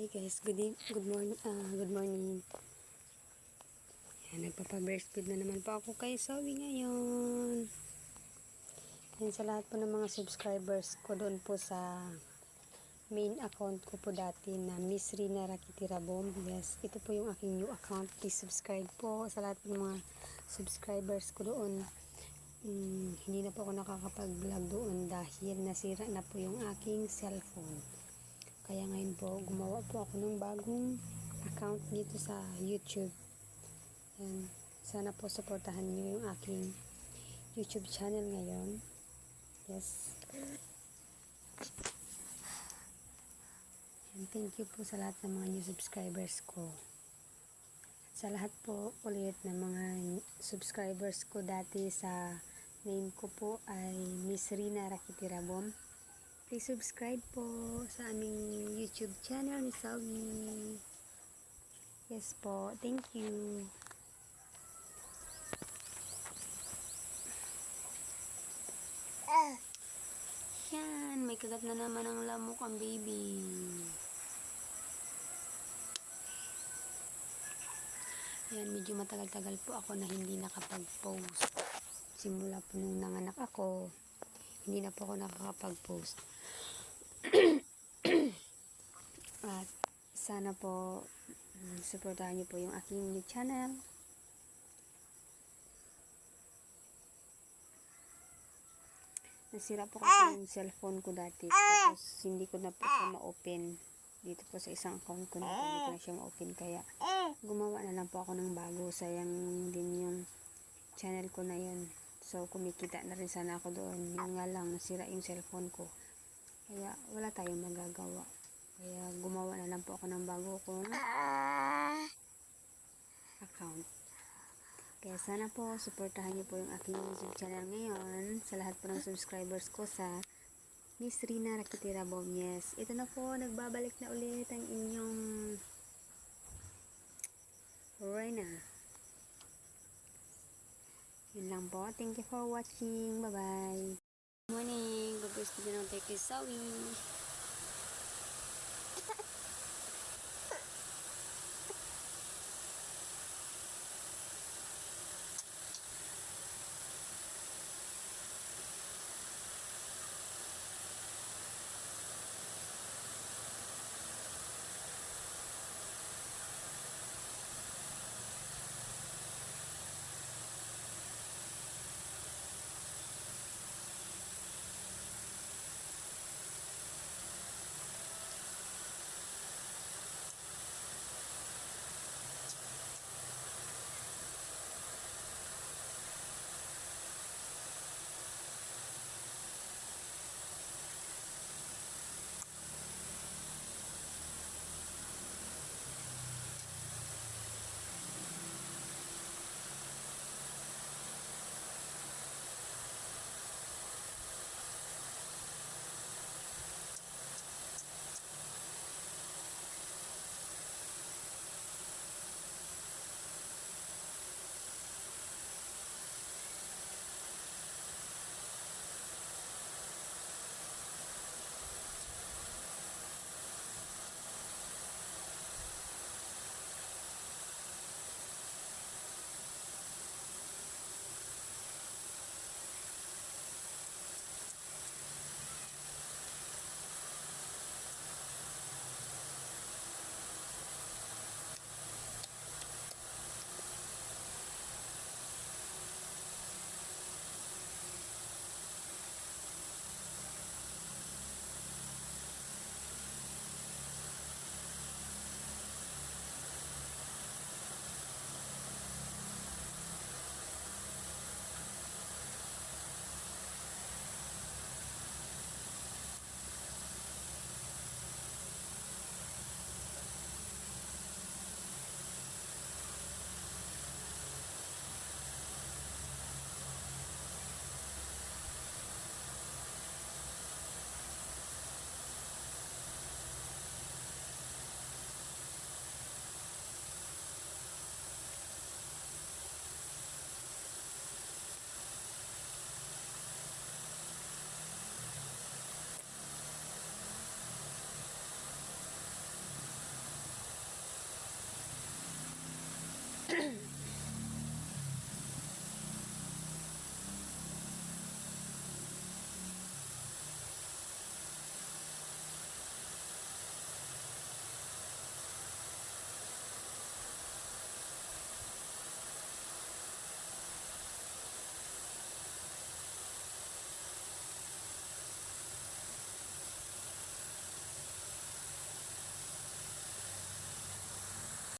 Hi guys, good morning. Good morning. Yan, nagpapa-breastfeed na naman po ako kay Zoe ngayon. Yan, sa lahat po ng mga subscribers ko doon po sa main account ko po dati na Miss Rina Rakitirabom. Yes, ito po yung aking new account. Please subscribe po sa lahat ng mga subscribers ko doon. Hindi na po ako nakakapag-vlog doon dahil nasira na po yung aking cellphone. Kaya ngayon po, gumawa po ako ng bagong account dito sa YouTube. Yan. Sana po supportahan niyo yung aking YouTube channel ngayon. Yes. And thank you po sa lahat ng mga new subscribers ko. At sa lahat po ulit ng mga subscribers ko dati sa name ko po ay Miss Rina Rakitirabom. Please subscribe po sa aming YouTube channel ni Zoe. Yes po. Thank you. Yan. May kagat na naman ang lamok ang baby. Yan. Medyo matagal-tagal po ako na hindi nakapag-post. Simula po nung nanganak ako, hindi na po ako nakakapag-post. At sana po supportahan niyo po yung aking new channel. Nasira po kasi yung cellphone ko dati, tapos hindi ko na po siya ma-open dito po sa isang account ko na po, hindi ko na siya ma-open, kaya gumawa na lang po ako ng bago. Sayang din yung channel ko na yun, so kumikita na rin sana ako doon. Yun nga lang, nasira yung cellphone ko, kaya wala tayong magagawa. Kaya gumawa na lang po ako ng bago kong account. Kaya sana po supportahan niyo po yung aking YouTube channel ngayon. Sa lahat po ng subscribers ko sa Miss Rina Rakitirabom. Yes, ito na po, nagbabalik na ulit ang inyong Rina. Yun lang po. Thank you for watching. Bye bye. Good morning. Good morning. Kay Zoe.